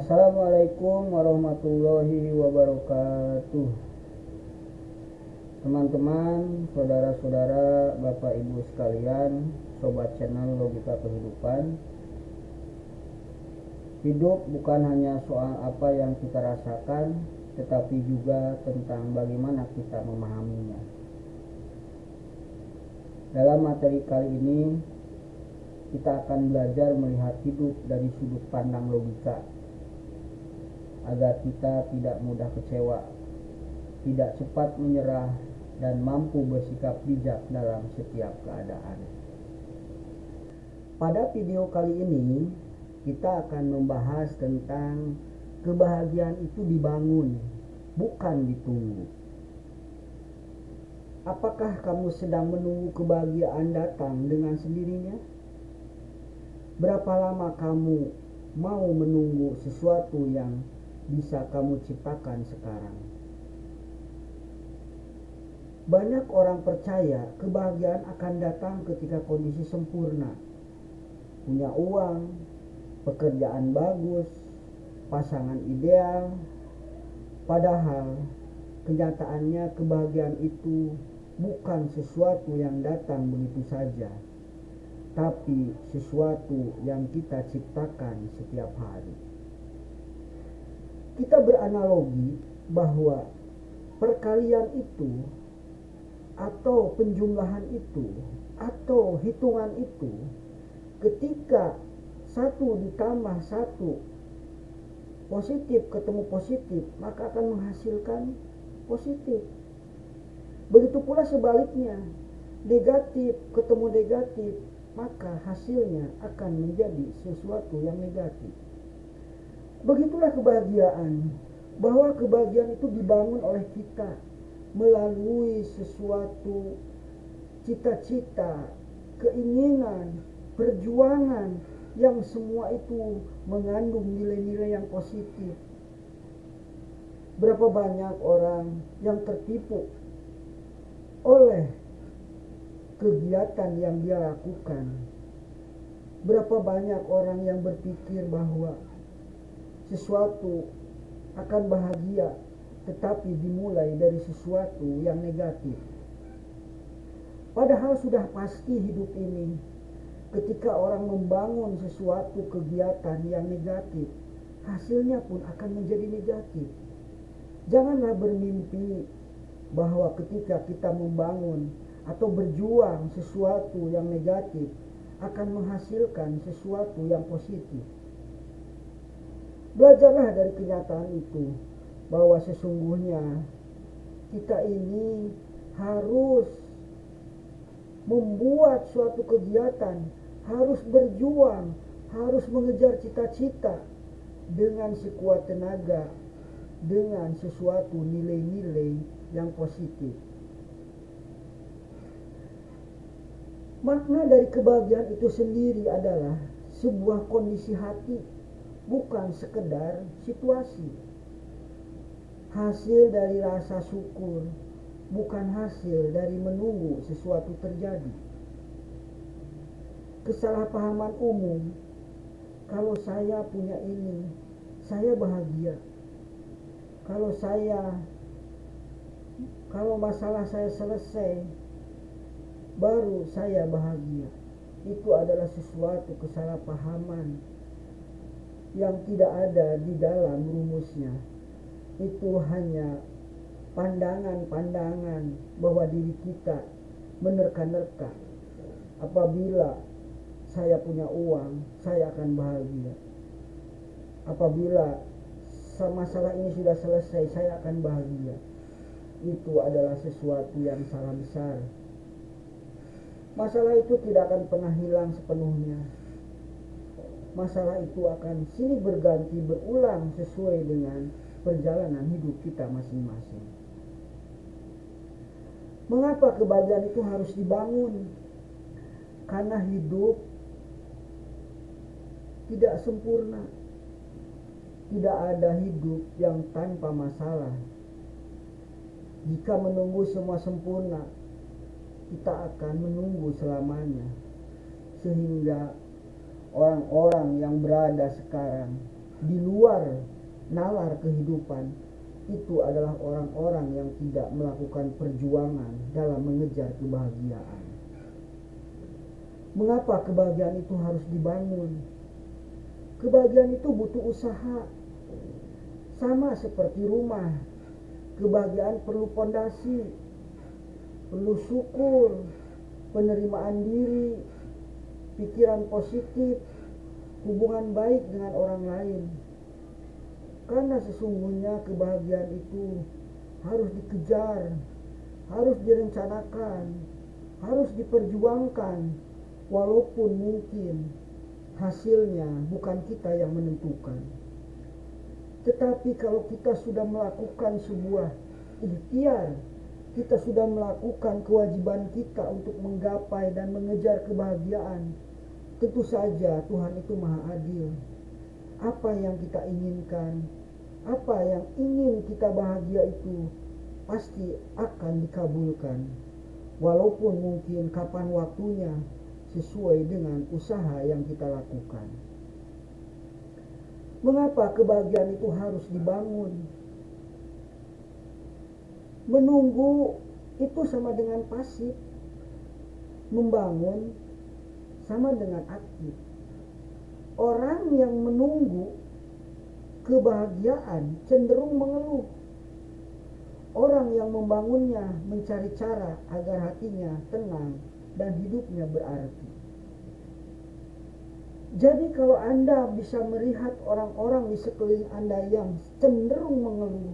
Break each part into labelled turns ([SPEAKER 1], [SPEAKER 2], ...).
[SPEAKER 1] Assalamualaikum warahmatullahi wabarakatuh. Teman-teman, saudara-saudara, Bapak Ibu sekalian, sobat channel Logika Kehidupan. Hidup bukan hanya soal apa yang kita rasakan, tetapi juga tentang bagaimana kita memahaminya. Dalam materi kali ini, kita akan belajar melihat hidup dari sudut pandang logika, agar kita tidak mudah kecewa, tidak cepat menyerah, dan mampu bersikap bijak dalam setiap keadaan. Pada video kali ini, kita akan membahas tentang kebahagiaan itu dibangun, bukan ditunggu. Apakah kamu sedang menunggu kebahagiaan datang dengan sendirinya? Berapa lama kamu mau menunggu sesuatu yang bisa kamu ciptakan sekarang? Banyak orang percaya kebahagiaan akan datang ketika kondisi sempurna, punya uang, pekerjaan bagus, pasangan ideal. Padahal kenyataannya kebahagiaan itu bukan sesuatu yang datang begitu saja, tapi sesuatu yang kita ciptakan setiap hari. Kita beranalogi bahwa perkalian itu atau penjumlahan itu atau hitungan itu, ketika 1 ditambah 1 positif ketemu positif, maka akan menghasilkan positif. Begitu pula sebaliknya, negatif ketemu negatif, maka hasilnya akan menjadi sesuatu yang negatif. Begitulah kebahagiaan, bahwa kebahagiaan itu dibangun oleh kita melalui sesuatu cita-cita, keinginan, perjuangan yang semua itu mengandung nilai-nilai yang positif. Berapa banyak orang yang tertipu oleh kegiatan yang dia lakukan. Berapa banyak orang yang berpikir bahwa sesuatu akan bahagia, tetapi dimulai dari sesuatu yang negatif. Padahal sudah pasti hidup ini, ketika orang membangun sesuatu kegiatan yang negatif, hasilnya pun akan menjadi negatif. Janganlah bermimpi bahwa ketika kita membangun atau berjuang sesuatu yang negatif akan menghasilkan sesuatu yang positif. Belajarlah dari kenyataan itu, bahwa sesungguhnya kita ini harus membuat suatu kegiatan, harus berjuang, harus mengejar cita-cita dengan sekuat tenaga, dengan sesuatu nilai-nilai yang positif. Makna dari kebahagiaan itu sendiri adalah sebuah kondisi hati, bukan sekedar situasi. Hasil dari rasa syukur, bukan hasil dari menunggu sesuatu terjadi. Kesalahpahaman umum, kalau saya punya ini, saya bahagia. Kalau masalah saya selesai, baru saya bahagia. Itu adalah sesuatu kesalahpahaman yang tidak ada di dalam rumusnya. Itu hanya pandangan-pandangan bahwa diri kita menerka-nerka. Apabila saya punya uang, saya akan bahagia. Apabila masalah ini sudah selesai, saya akan bahagia. Itu adalah sesuatu yang salah besar. Masalah itu tidak akan pernah hilang sepenuhnya. Masalah itu akan silih berganti, berulang sesuai dengan perjalanan hidup kita masing-masing. Mengapa kebahagiaan itu harus dibangun? Karena hidup tidak sempurna. Tidak ada hidup yang tanpa masalah. Jika menunggu semua sempurna, kita akan menunggu selamanya. Sehingga orang-orang yang berada sekarang di luar nalar kehidupan, itu adalah orang-orang yang tidak melakukan perjuangan dalam mengejar kebahagiaan. Mengapa kebahagiaan itu harus dibangun? Kebahagiaan itu butuh usaha. Sama seperti rumah, kebahagiaan perlu pondasi, perlu syukur, penerimaan diri, pikiran positif, hubungan baik dengan orang lain. Karena sesungguhnya kebahagiaan itu harus dikejar, harus direncanakan, harus diperjuangkan, walaupun mungkin hasilnya bukan kita yang menentukan. Tetapi kalau kita sudah melakukan sebuah ikhtiar, kita sudah melakukan kewajiban kita untuk menggapai dan mengejar kebahagiaan, tentu saja Tuhan itu Maha Adil. Apa yang kita inginkan, apa yang ingin kita bahagia itu pasti akan dikabulkan, walaupun mungkin kapan waktunya sesuai dengan usaha yang kita lakukan. Mengapa kebahagiaan itu harus dibangun? Menunggu itu sama dengan pasif, membangun sama dengan aktif. Orang yang menunggu kebahagiaan cenderung mengeluh. Orang yang membangunnya mencari cara agar hatinya tenang dan hidupnya berarti. Jadi kalau Anda bisa melihat orang-orang di sekeliling Anda yang cenderung mengeluh,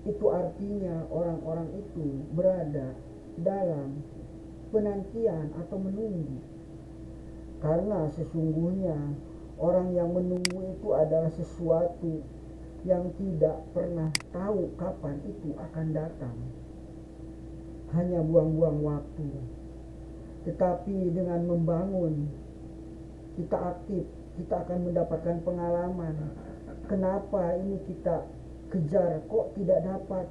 [SPEAKER 1] itu artinya orang-orang itu berada dalam penantian atau menunggu. Karena sesungguhnya orang yang menunggu itu adalah sesuatu yang tidak pernah tahu kapan itu akan datang. Hanya buang-buang waktu. Tetapi dengan membangun, kita aktif, kita akan mendapatkan pengalaman. Kenapa ini kita kejar kok tidak dapat?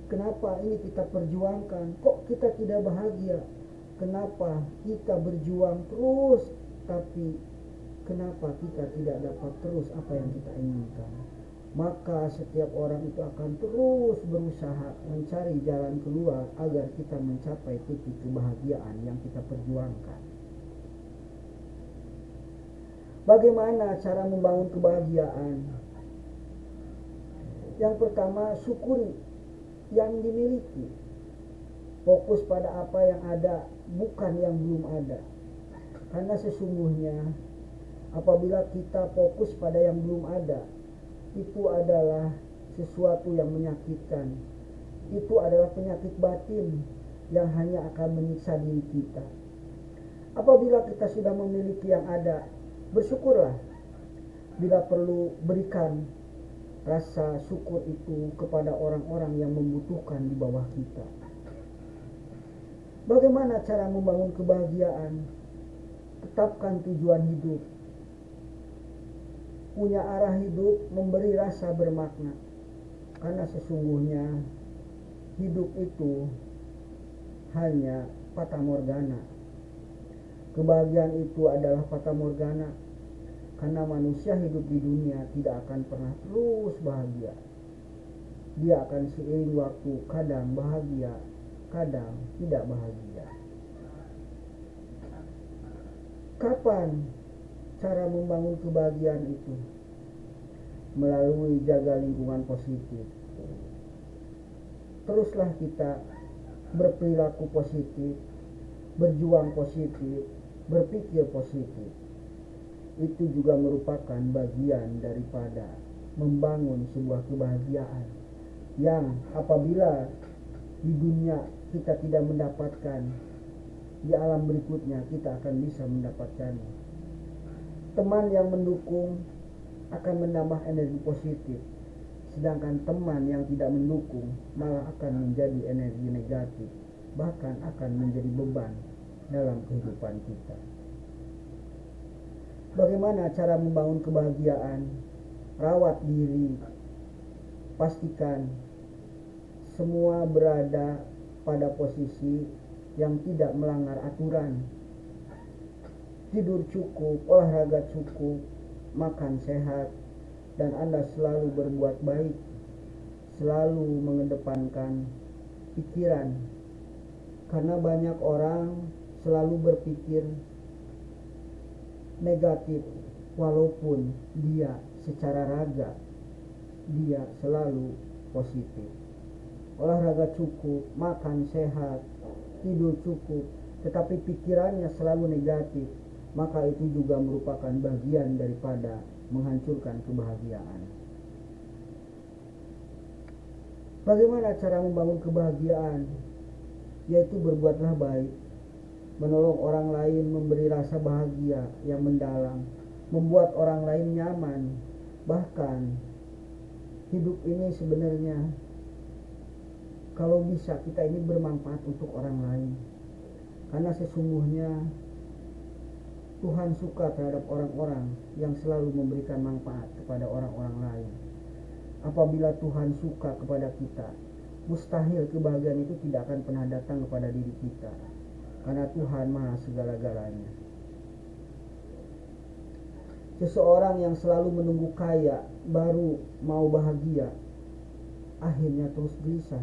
[SPEAKER 1] Kenapa ini kita perjuangkan kok kita tidak bahagia? Kenapa kita berjuang terus tapi kenapa kita tidak dapat terus apa yang kita inginkan? Maka setiap orang itu akan terus berusaha mencari jalan keluar agar kita mencapai titik kebahagiaan yang kita perjuangkan. Bagaimana cara membangun kebahagiaan? Yang pertama, syukuri yang dimiliki. Fokus pada apa yang ada, bukan yang belum ada. Karena sesungguhnya apabila kita fokus pada yang belum ada, itu adalah sesuatu yang menyakitkan. Itu adalah penyakit batin yang hanya akan menyiksa diri kita. Apabila kita sudah memiliki yang ada, bersyukurlah. Bila perlu, berikan rasa syukur itu kepada orang-orang yang membutuhkan di bawah kita. Bagaimana cara membangun kebahagiaan? Tetapkan tujuan hidup. Punya arah hidup, memberi rasa bermakna. Karena sesungguhnya hidup itu hanya fata morgana. Kebahagiaan itu adalah fata morgana. Karena manusia hidup di dunia tidak akan pernah terus bahagia. Dia akan seiring waktu kadang bahagia, kadang tidak bahagia. Kapan cara membangun kebahagiaan itu? Melalui jaga lingkungan positif. Teruslah kita berperilaku positif, berjuang positif, berpikir positif. Itu juga merupakan bagian daripada membangun sebuah kebahagiaan yang apabila di dunia kita tidak mendapatkan, di alam berikutnya kita akan bisa mendapatkannya. Teman yang mendukung akan menambah energi positif, sedangkan teman yang tidak mendukung malah akan menjadi energi negatif, bahkan akan menjadi beban dalam kehidupan kita. Bagaimana cara membangun kebahagiaan? Rawat diri, pastikan semua berada pada posisi yang tidak melanggar aturan. Tidur cukup, olahraga cukup, makan sehat, dan Anda selalu berbuat baik, selalu mengedepankan pikiran. Karena banyak orang selalu berpikir negatif, walaupun dia secara raga dia selalu positif. Olahraga cukup, makan sehat, tidur cukup, tetapi pikirannya selalu negatif, maka itu juga merupakan bagian daripada menghancurkan kebahagiaan. Bagaimana cara membangun kebahagiaan? Yaitu berbuatlah baik, menolong orang lain, memberi rasa bahagia yang mendalam, membuat orang lain nyaman. Bahkan hidup ini sebenarnya kalau bisa kita ini bermanfaat untuk orang lain, karena sesungguhnya Tuhan suka terhadap orang-orang yang selalu memberikan manfaat kepada orang-orang lain. Apabila Tuhan suka kepada kita, mustahil kebahagiaan itu tidak akan pernah datang kepada diri kita, karena Tuhan maha segala-galanya. Seseorang yang selalu menunggu kaya baru mau bahagia, akhirnya terus gelisah.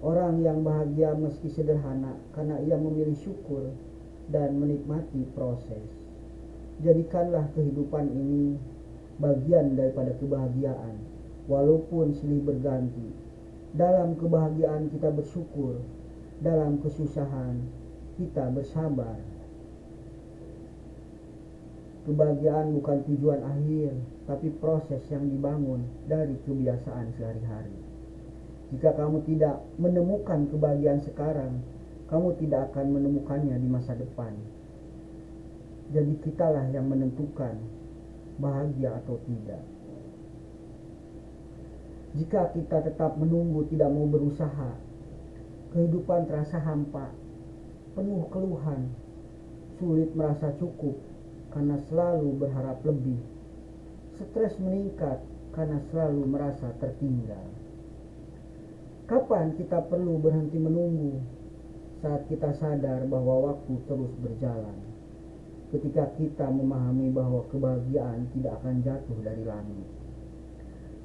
[SPEAKER 1] Orang yang bahagia meski sederhana karena ia memilih syukur dan menikmati proses. Jadikanlah kehidupan ini bagian daripada kebahagiaan, walaupun silih berganti. Dalam kebahagiaan kita bersyukur, dalam kesusahan kita bersabar. Kebahagiaan bukan tujuan akhir, tapi proses yang dibangun dari kebiasaan sehari-hari. Jika kamu tidak menemukan kebahagiaan sekarang, kamu tidak akan menemukannya di masa depan. Jadi kitalah yang menentukan bahagia atau tidak. Jika kita tetap menunggu, tidak mau berusaha, kehidupan terasa hampa, penuh keluhan, sulit merasa cukup karena selalu berharap lebih. Stres meningkat karena selalu merasa tertinggal. Kapan kita perlu berhenti menunggu? Saat kita sadar bahwa waktu terus berjalan. Ketika kita memahami bahwa kebahagiaan tidak akan jatuh dari langit.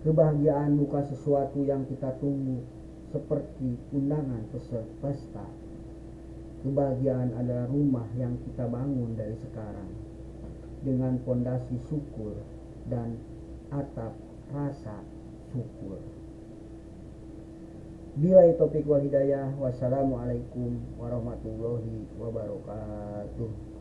[SPEAKER 1] Kebahagiaan bukan sesuatu yang kita tunggu seperti undangan pesta. Kebahagiaan adalah rumah yang kita bangun dari sekarang dengan fondasi syukur dan atap rasa syukur. Billahi taufiq wal hidayah. Wassalamualaikum warahmatullahi wabarakatuh.